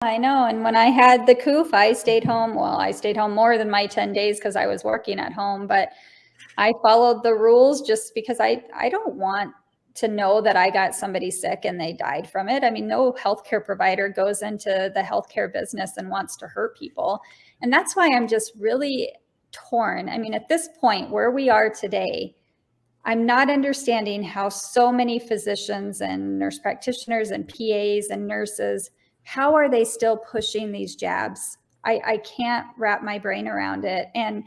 I know. And when I had the coof, I stayed home. Well, I stayed home more than my 10 days because I was working at home, but I followed the rules just because I don't want to know that I got somebody sick and they died from it. I mean, no healthcare provider goes into the healthcare business and wants to hurt people. And that's why I'm just really torn. I mean, at this point where we are today, I'm not understanding how so many physicians and nurse practitioners and PAs and nurses, how are they still pushing these jabs? I can't wrap my brain around it. And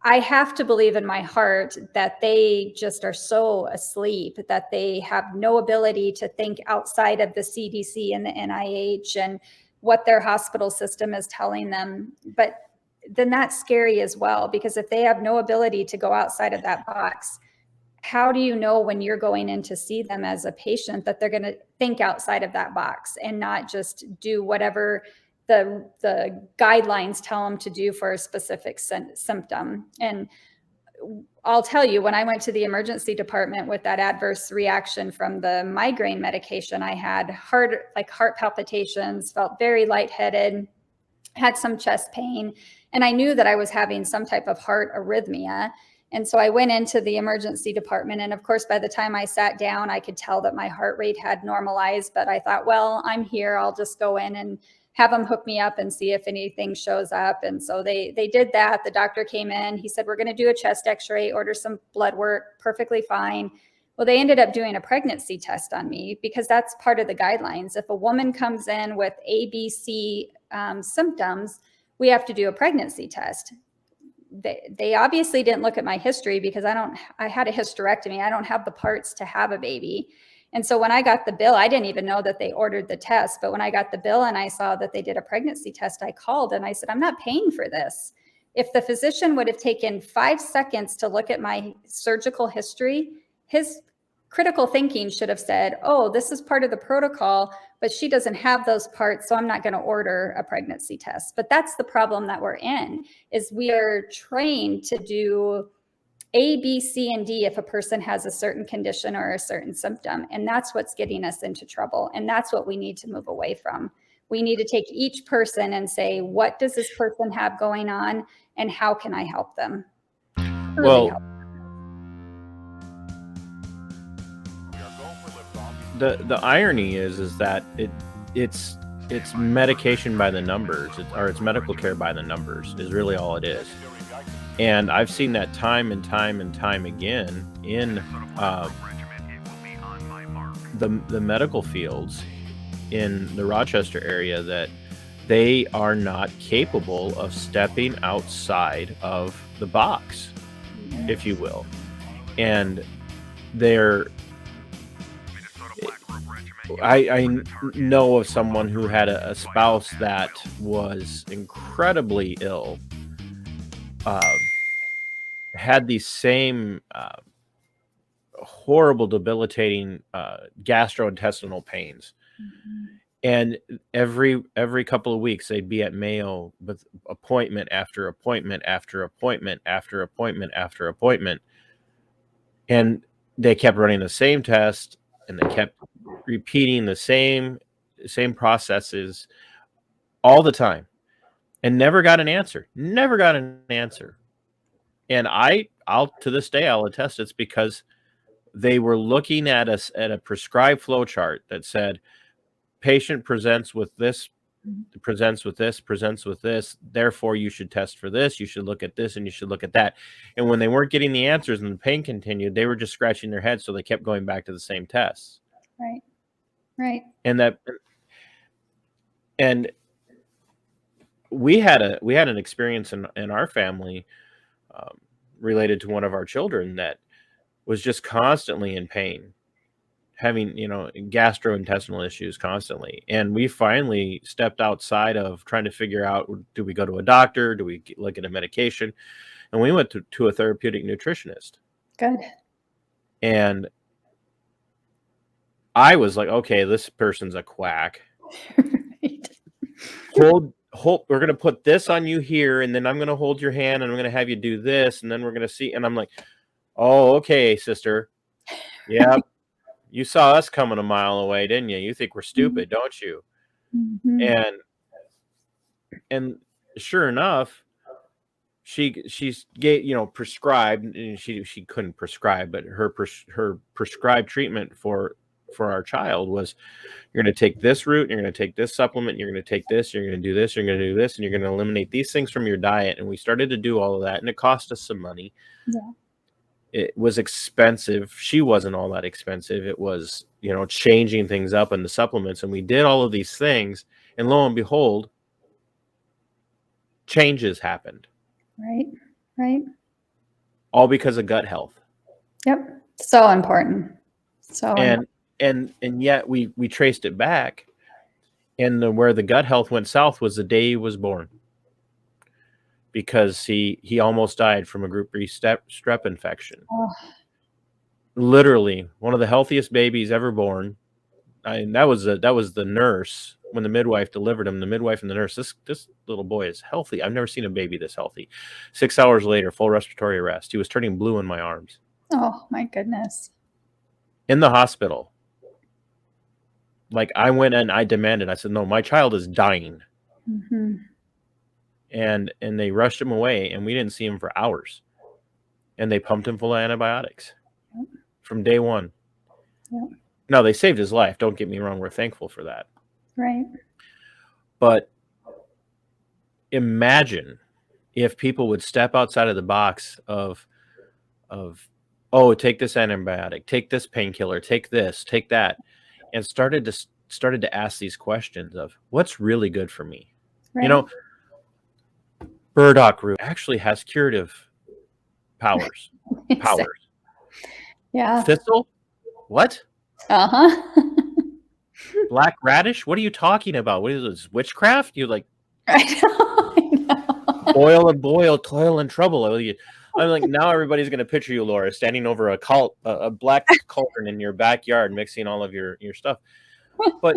I have to believe in my heart that they just are so asleep that they have no ability to think outside of the CDC and the NIH and what their hospital system is telling them. But then that's scary as well, because if they have no ability to go outside of that box, how do you know when you're going in to see them as a patient that they're going to think outside of that box and not just do whatever the guidelines tell them to do for a specific symptom? And I'll tell you, when I went to the emergency department with that adverse reaction from the migraine medication, I had heart palpitations, felt very lightheaded, had some chest pain, and I knew that I was having some type of heart arrhythmia. And so I went into the emergency department. And of course, by the time I sat down, I could tell that my heart rate had normalized. But I thought, well, I'm here. I'll just go in and have them hook me up and see if anything shows up. And so they did that. The doctor came in. He said, we're going to do a chest x-ray, order some blood work, perfectly fine. Well, they ended up doing a pregnancy test on me because that's part of the guidelines. If a woman comes in with ABC symptoms, we have to do a pregnancy test. They obviously didn't look at my history because I had a hysterectomy. I don't have the parts to have a baby. And so when I got the bill, I didn't even know that they ordered the test. But when I got the bill and I saw that they did a pregnancy test, I called and I said, I'm not paying for this. If the physician would have taken 5 seconds to look at my surgical history, his critical thinking should have said, oh, this is part of the protocol, but she doesn't have those parts, so I'm not going to order a pregnancy test. But that's the problem that we're in, is we are trained to do A, B, C, and D if a person has a certain condition or a certain symptom. And that's what's getting us into trouble. And that's what we need to move away from. We need to take each person and say, what does this person have going on and how can I help them? Well, the irony is that it's medication by the numbers, or it's medical care by the numbers is really all it is. And I've seen that time and time and time again in the medical fields in the Rochester area, that they are not capable of stepping outside of the box, if you will. And I know of someone who had a spouse that was incredibly ill, had these same horrible, debilitating gastrointestinal pains. Mm-hmm. And every couple of weeks, they'd be at Mayo with appointment after appointment after appointment after appointment after appointment. And they kept running the same test, and they kept repeating the same processes all the time, and never got an answer. And I'll to this day, I'll attest it's because they were looking at us at a prescribed flow chart that said, patient presents with this, therefore you should test for this, you should look at this, and you should look at that. And when they weren't getting the answers and the pain continued, they were just scratching their heads, so they kept going back to the same tests. Right. And we had an experience in our family related to one of our children that was just constantly in pain, having, gastrointestinal issues constantly. And we finally stepped outside of trying to figure out, do we go to a doctor? Do we look at a medication? And we went to a therapeutic nutritionist. Good. And I was like, okay, this person's a quack. Right. Hold, we're going to put this on you here, and then I'm going to hold your hand, and I'm going to have you do this, and then we're going to see. And I'm like, oh, okay, sister. Yeah. You saw us coming a mile away, didn't you? You think we're stupid, don't you? Mm-hmm. And And sure enough, she's prescribed, and she couldn't prescribe, but her prescribed treatment for our child was, you're going to take this route, you're going to take this supplement, you're going to take this, you're going to do this, you're going to do this, and you're going to eliminate these things from your diet. And we started to do all of that, and it cost us some money. Yeah. It was expensive. She wasn't all that expensive. It was, changing things up in the supplements, and we did all of these things, and lo and behold, changes happened. Right. All because of gut health. Yep. So important. And yet we traced it back, and where the gut health went south was the day he was born, because he almost died from a group B strep infection. Oh. Literally one of the healthiest babies ever born. That was the nurse. When the midwife delivered him, the midwife and the nurse, this little boy is healthy. I've never seen a baby this healthy. 6 hours later, full respiratory arrest. He was turning blue in my arms. Oh my goodness. In the hospital. Like, I went and I demanded, I said, no, my child is dying. Mm-hmm. And they rushed him away, and we didn't see him for hours. And they pumped him full of antibiotics. Yep. From day one. Yep. Now, they saved his life. Don't get me wrong. We're thankful for that. Right. But imagine if people would step outside of the box of oh, take this antibiotic, take this painkiller, take this, take that, and started to ask these questions of what's really good for me. Right. Burdock root actually has curative powers. Yeah. Thistle? What? Black radish? What are you talking about? What is this, witchcraft? You like I know. Boil and boil, toil and trouble. I'm like, now everybody's going to picture you, Laura, standing over a black cauldron in your backyard, mixing all of your stuff. But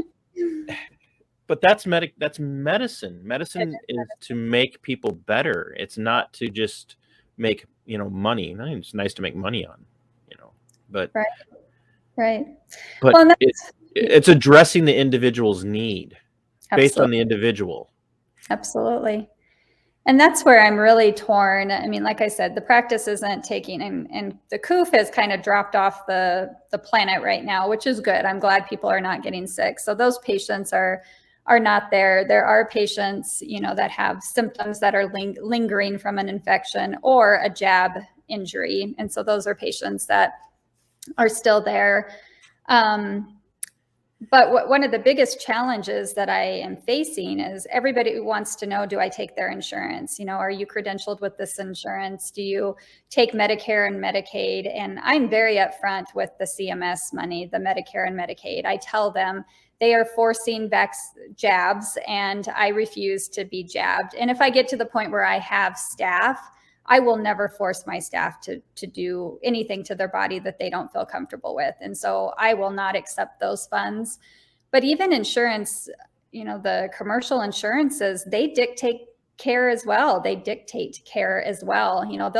that's medicine. Medicine is to make people better. It's not to just make, money. It's nice to make money on, but right. But well, it's addressing the individual's need. Absolutely. Based on the individual. Absolutely. And that's where I'm really torn. I mean, like I said, the practice isn't taking, and the COOF has kind of dropped off the planet right now, which is good. I'm glad people are not getting sick. So those patients are not there. There are patients, that have symptoms that are lingering from an infection or a jab injury. And so those are patients that are still there. But one of the biggest challenges that I am facing is everybody wants to know, do I take their insurance? Are you credentialed with this insurance? Do you take Medicare and Medicaid? And I'm very upfront with the CMS money, the Medicare and Medicaid. I tell them they are forcing jabs, and I refuse to be jabbed. And if I get to the point where I have staff, I will never force my staff to do anything to their body that they don't feel comfortable with. And so I will not accept those funds. But even insurance, the commercial insurances, they dictate care as well. They'll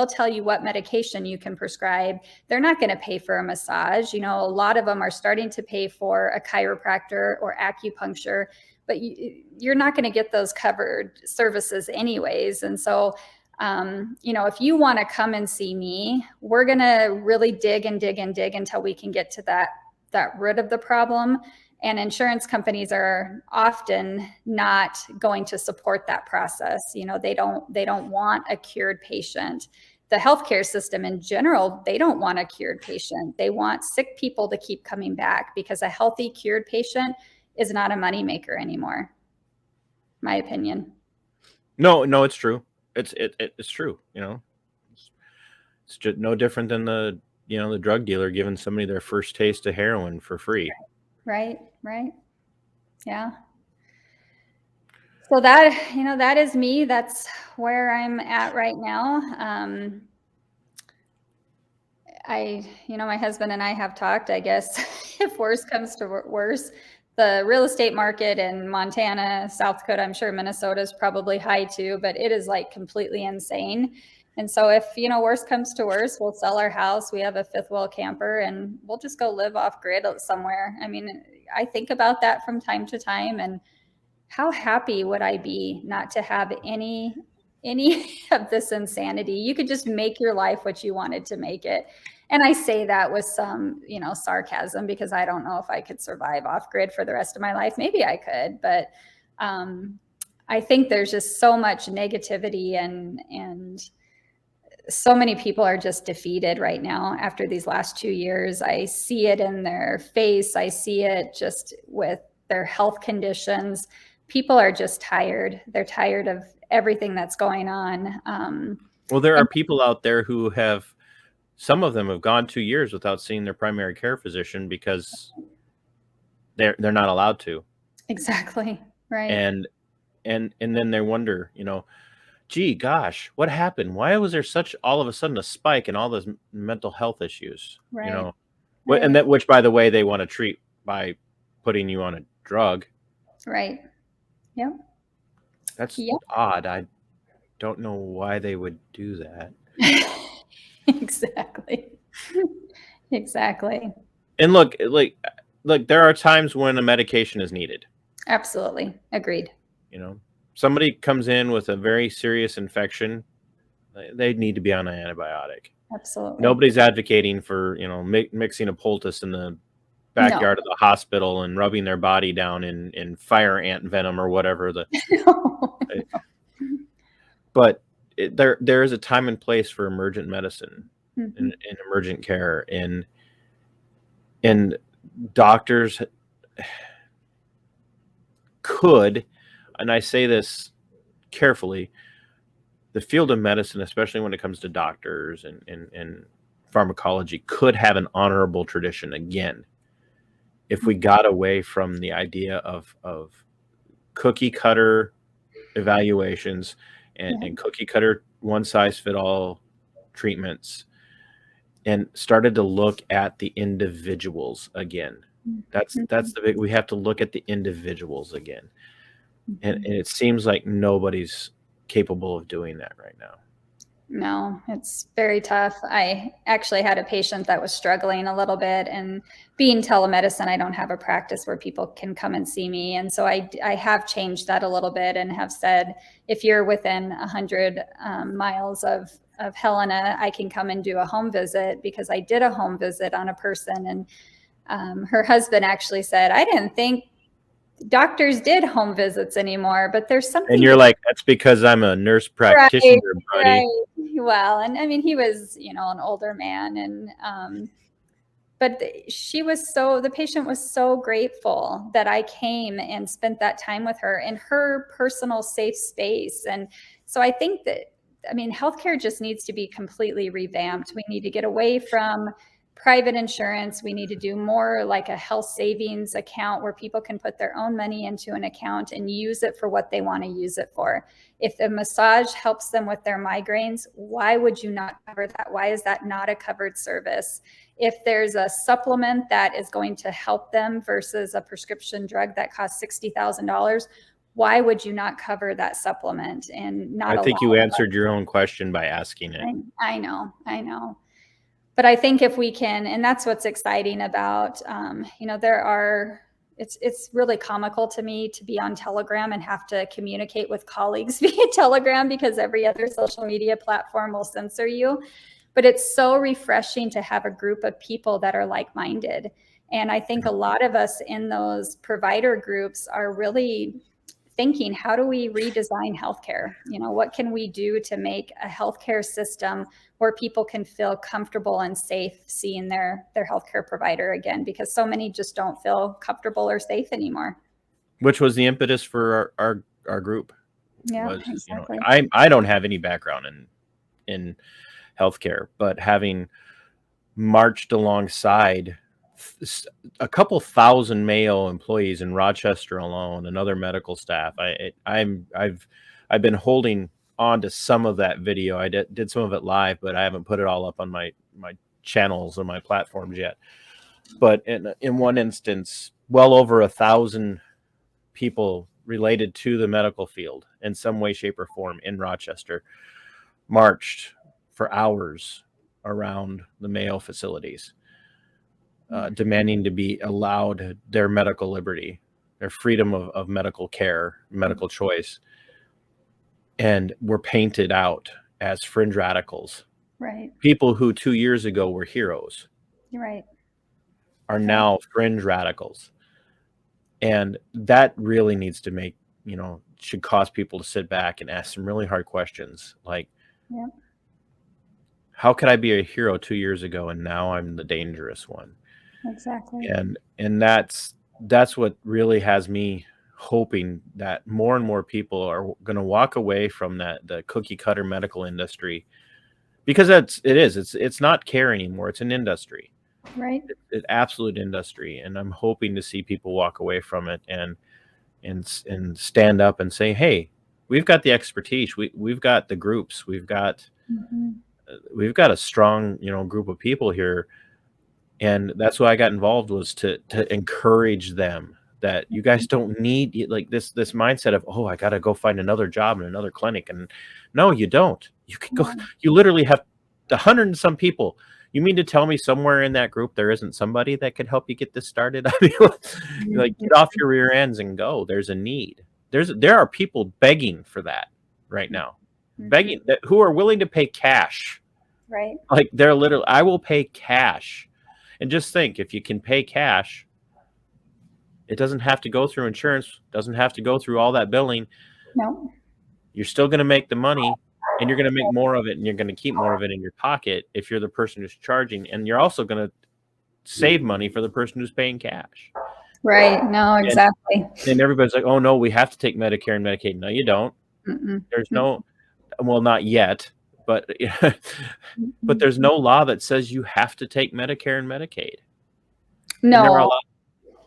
tell you what medication you can prescribe. They're not going to pay for a massage. A lot of them are starting to pay for a chiropractor or acupuncture, but you're not going to get those covered services anyways. And so if you want to come and see me, we're going to really dig until we can get to that root of the problem. And insurance companies are often not going to support that process. They don't want a cured patient. The healthcare system in general, they don't want a cured patient. They want sick people to keep coming back, because a healthy cured patient is not a moneymaker anymore. My opinion. No, it's true. It's true. It's just no different than the drug dealer giving somebody their first taste of heroin for free. Right. Yeah. So that is me. That's where I'm at right now. My husband and I have talked, I guess, if worse comes to worse, the real estate market in Montana, South Dakota, I'm sure Minnesota is probably high too, but it is like completely insane. And so if, worse comes to worse, we'll sell our house. We have a fifth wheel camper, and we'll just go live off grid somewhere. I mean, I think about that from time to time, and how happy would I be not to have any of this insanity? You could just make your life what you wanted to make it. And I say that with some, sarcasm, because I don't know if I could survive off grid for the rest of my life. Maybe I could, but I think there's just so much negativity, and so many people are just defeated right now after these last 2 years. I see it in their face. I see it just with their health conditions. People are just tired. They're tired of everything that's going on. Well, there are people out there who some of them have gone 2 years without seeing their primary care physician because they're not allowed to. Exactly. Right. And then they wonder, gee, gosh, what happened? Why was there all of a sudden a spike in all those mental health issues? Right. And which, by the way, they want to treat by putting you on a drug. Right. Yep. That's odd. I don't know why they would do that. Exactly. Exactly. And look, there are times when a medication is needed. Absolutely. Agreed. Somebody comes in with a very serious infection, they need to be on an antibiotic. Absolutely. Nobody's advocating for, mixing a poultice in the backyard of the hospital and rubbing their body down in fire ant venom or whatever. But there is a time and place for emergent medicine and emergent care, and doctors could, and I say this carefully, the field of medicine, especially when it comes to doctors and pharmacology, could have an honorable tradition again if we got away from the idea of cookie cutter evaluations and cookie cutter one size fit all treatments, and started to look at the individuals again. That's the big, we have to look at the individuals again. And it seems like nobody's capable of doing that right now. No, it's very tough. I actually had a patient that was struggling a little bit, and being telemedicine, I don't have a practice where people can come and see me. And so I have changed that a little bit and have said, if you're within 100 miles of Helena, I can come and do a home visit, because I did a home visit on a person. And her husband actually said, I didn't think doctors did home visits anymore, but there's something. And you're like, that's because I'm a nurse practitioner, buddy. Right. Well, and I mean, he was, an older man, and but the patient was so grateful that I came and spent that time with her in her personal safe space. And so I think that, healthcare just needs to be completely revamped. We need to get away from private insurance. We need to do more like a health savings account where people can put their own money into an account and use it for what they want to use it for. If the massage helps them with their migraines, why would you not cover that? Why is that not a covered service? If there's a supplement that is going to help them versus a prescription drug that costs $60,000, why would you not cover that supplement and not? I think you answered your own question by asking it. I know. But I think if we can, and that's what's exciting about, it's really comical to me to be on Telegram and have to communicate with colleagues via Telegram, because every other social media platform will censor you. But it's so refreshing to have a group of people that are like-minded. And I think a lot of us in those provider groups are really thinking, how do we redesign healthcare? What can we do to make a healthcare system where people can feel comfortable and safe seeing their healthcare provider again? Because so many just don't feel comfortable or safe anymore. Which was the impetus for our group. Yeah, exactly. I don't have any background in healthcare, but having marched alongside a couple thousand Mayo employees in Rochester alone and other medical staff, I've been holding on to some of that video. I did some of it live, but I haven't put it all up on my channels or my platforms yet. But in one instance, well over 1,000 people related to the medical field in some way, shape, or form in Rochester marched for hours around the Mayo facilities, demanding to be allowed their medical liberty. their freedom of medical care, medical choice, and were painted out as fringe radicals. Right. People who 2 years ago were heroes You're right. are Right. now fringe radicals. And that really needs to make, should cause people to sit back and ask some really hard questions. Like, Yeah. how could I be a hero 2 years ago and now I'm the dangerous one? Exactly. And that's what really has me hoping that more and more people are going to walk away from the cookie cutter medical industry, because it's not care anymore. It's an industry. Right. It's an absolute industry. And I'm hoping to see people walk away from it and stand up and say, hey, we've got the expertise. We've got the groups. We've got a strong, group of people here. And that's why I got involved, was to encourage them that you guys don't need like this mindset of, oh, I got to go find another job in another clinic. And no, you don't. You can go. You literally have 100 and some people. You mean to tell me somewhere in that group there isn't somebody that could help you get this started? I mean, like, get off your rear ends and go. There's a need. There are people begging for that right now, begging, who are willing to pay cash. Right. Like, they're literally, I will pay cash. And just think, if you can pay cash, it doesn't have to go through insurance, doesn't have to go through all that billing. No. You're still going to make the money, and you're going to make more of it, and you're going to keep more of it in your pocket if you're the person who's charging. And you're also going to save money for the person who's paying cash. Right. No, exactly. And everybody's like, oh, no, we have to take Medicare and Medicaid. No, you don't. There's no, well, not yet. But there's no law that says you have to take Medicare and Medicaid. No.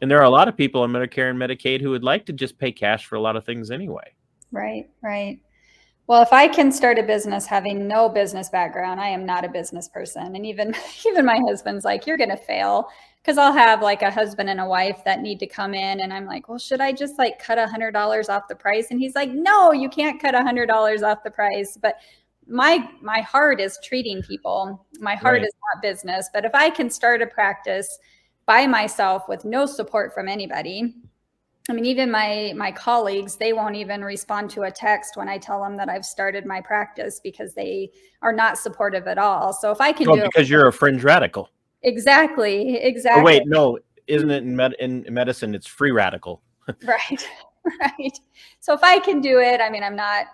And there are a lot of people on Medicare and Medicaid who would like to just pay cash for a lot of things anyway. Right. Right. Well, if I can start a business having no business background, I am not a business person. And even my husband's like, you're going to fail, because I'll have like a husband and a wife that need to come in. And I'm like, well, should I just like cut $100 off the price? And he's like, no, you can't cut $100 off the price. But my heart is treating people. My heart is not business. But if I can start a practice by myself with no support from anybody, I mean, even my colleagues, they won't even respond to a text when I tell them that I've started my practice, because they are not supportive at all. So if I can do it, because you're a fringe radical. Exactly. Oh, wait, no, isn't it in medicine? It's free radical. Right. Right. So if I can do it, I mean, I'm not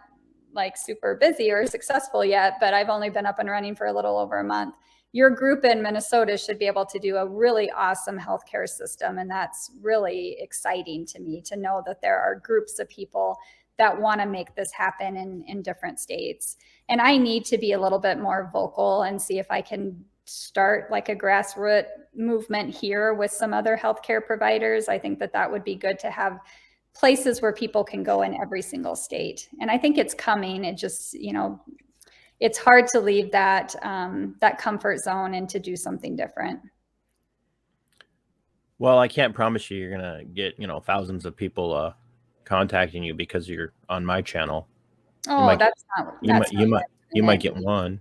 like super busy or successful yet, but I've only been up and running for a little over a month. Your group in Minnesota should be able to do a really awesome healthcare system. And that's really exciting to me, to know that there are groups of people that want to make this happen in different states. And I need to be a little bit more vocal and see if I can start like a grassroots movement here with some other healthcare providers. I think that would be good, to have places where people can go in every single state. And I think it's coming. It just, it's hard to leave that comfort zone and to do something different. Well, I can't promise you're going to get, thousands of people contacting you because you're on my channel. Oh, you might get one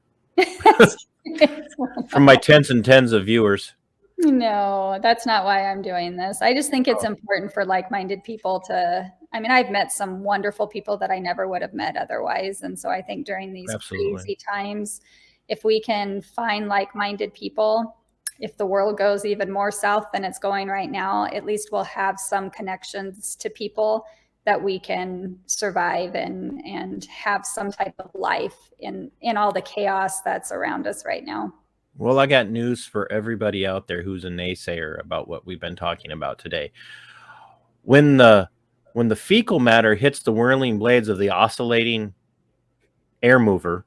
from my tens and tens of viewers. No, that's not why I'm doing this. I just think it's important for like-minded people to, I mean, I've met some wonderful people that I never would have met otherwise. And so I think during these crazy times, if we can find like-minded people, if the world goes even more south than it's going right now, at least we'll have some connections to people that we can survive and have some type of life in all the chaos that's around us right now. Well, I got news for everybody out there who's a naysayer about what we've been talking about today. When the fecal matter hits the whirling blades of the oscillating air mover,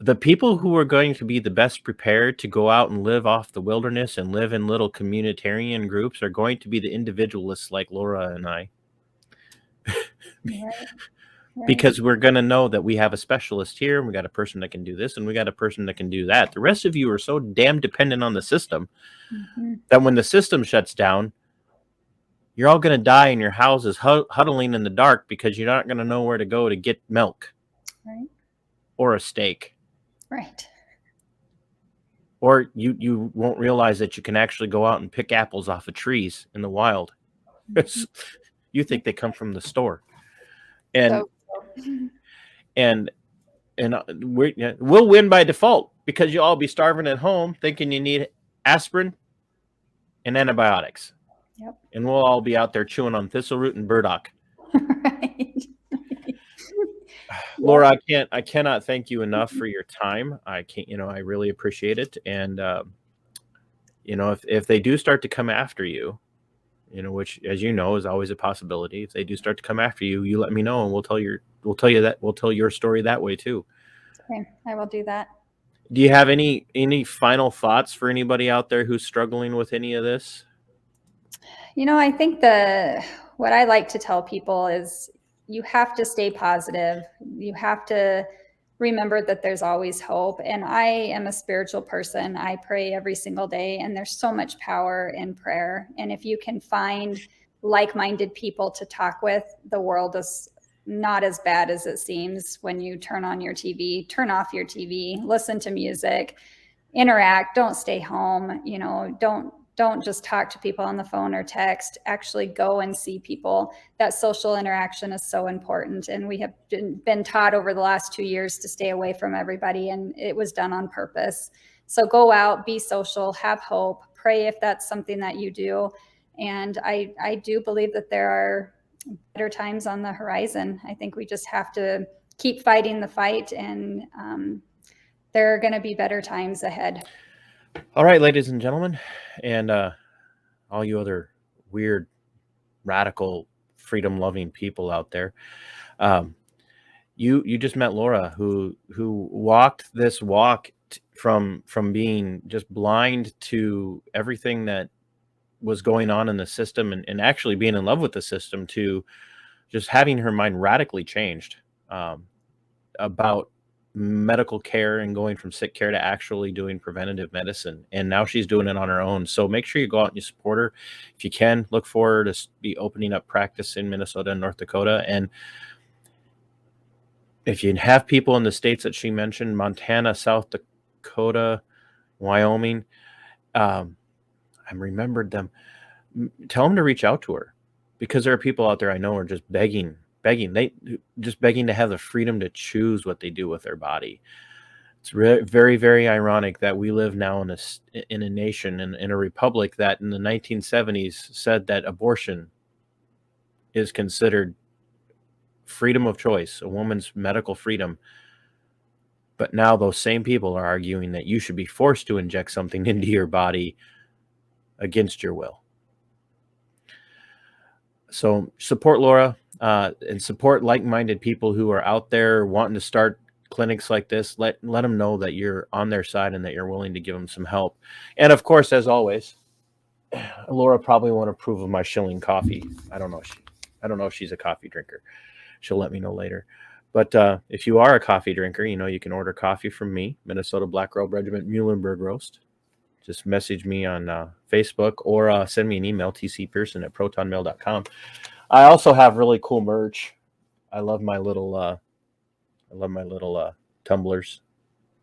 the people who are going to be the best prepared to go out and live off the wilderness and live in little communitarian groups are going to be the individualists like Laura and I. Right. Because we're going to know that we have a specialist here, and we got a person that can do this, and we got a person that can do that. The rest of you are so damn dependent on the system that when the system shuts down, you're all going to die in your houses huddling in the dark because you're not going to know where to go to get milk, right, or a steak, right, or you won't realize that you can actually go out and pick apples off of trees in the wild You think they come from the store, and So, and we'll win by default because you'll all be starving at home thinking you need aspirin and antibiotics. yep. And we'll all be out there chewing on thistle root and burdock. Right. Laura, I cannot thank you enough for your time. I can't, I really appreciate it. And, if they do start to come after you, which, as you know, is always a possibility. If they do start to come after you, you let me know, and we'll tell your story that way too. Okay, I will do that. Do you have any final thoughts for anybody out there who's struggling with any of this? I think what I like to tell people is you have to stay positive. You have to remember that there's always hope. And I am a spiritual person. I pray every single day, and there's so much power in prayer. And if you can find like-minded people to talk with, the world is not as bad as it seems when you turn on your TV, turn off your TV, listen to music, interact, don't stay home, don't just talk to people on the phone or text, actually go and see people. That social interaction is so important. And we have been taught over the last 2 years to stay away from everybody, and it was done on purpose. So go out, be social, have hope, pray if that's something that you do. And I do believe that there are better times on the horizon. I think we just have to keep fighting the fight, and there are going to be better times ahead. All right, ladies and gentlemen, and all you other weird, radical, freedom-loving people out there, you just met Laura, who walked this walk from being just blind to everything that was going on in the system, and actually being in love with the system, to just having her mind radically changed about medical care and going from sick care to actually doing preventative medicine. And now she's doing it on her own. So make sure you go out and you support her. If you can, look for her to be opening up practice in Minnesota and North Dakota. And if you have people in the states that she mentioned, Montana, South Dakota, Wyoming, I remembered them. Tell them to reach out to her, because there are people out there I know are just begging to have the freedom to choose what they do with their body. It's very, very ironic that we live now in a nation, in a republic that in the 1970s said that abortion is considered freedom of choice, a woman's medical freedom. But now those same people are arguing that you should be forced to inject something into your body against your will. So support Laura, and support like-minded people who are out there wanting to start clinics like this. Let them know that you're on their side and that you're willing to give them some help. And of course, as always, Laura probably won't approve of my shilling coffee. I don't know if she's a coffee drinker. She'll let me know later. But if you are a coffee drinker, you can order coffee from me, Minnesota Black Robe Regiment Muhlenberg Roast. Just message me on Facebook, or send me an email, tcpearson@protonmail.com. I also have really cool merch. I love my little tumblers.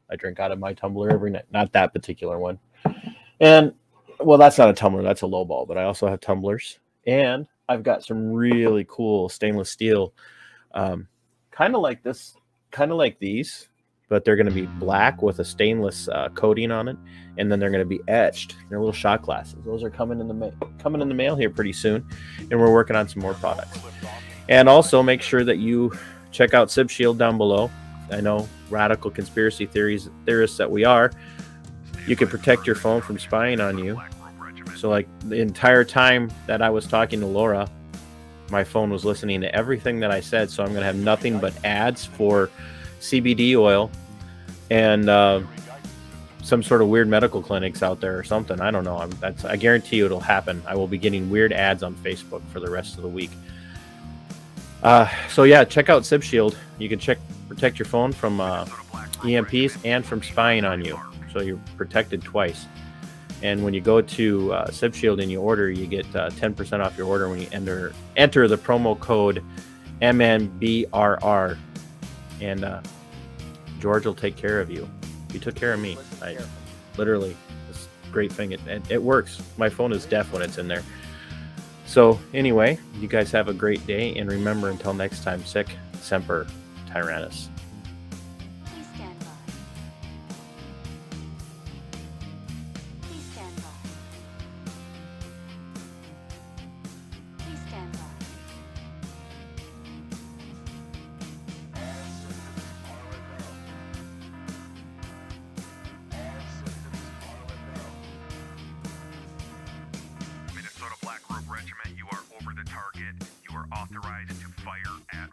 I drink out of my tumbler every night. Not that particular one. And, well, that's not a tumbler. That's a low ball. But I also have tumblers. And I've got some really cool stainless steel, kind of like these, but they're going to be black with a stainless coating on it, and then they're going to be etched. They're little shot glasses. Those are coming in the mail here pretty soon, and we're working on some more products. And also make sure that you check out Sib Shield down below. I know, radical conspiracy theorists that we are, you can protect your phone from spying on you. So like the entire time that I was talking to Laura, my phone was listening to everything that I said. So I'm going to have nothing but ads for CBD oil and some sort of weird medical clinics out there or something. I don't know. I guarantee you it'll happen. I will be getting weird ads on Facebook for the rest of the week. So yeah, check out Sib Shield. You can protect your phone from EMPs and from spying on you. So you're protected twice. And when you go to Sib Shield and you order, you get 10% off your order when you enter the promo code MNBRR. And George will take care of you. He took care of me. Literally, this great thing. It works. My phone is deaf when it's in there. So anyway, you guys have a great day, and remember, until next time, sic semper tyrannis. Please stand by. Please stand by. Please stand by. Minnesota Black Robe Regiment, you are over the target. You are authorized to fire at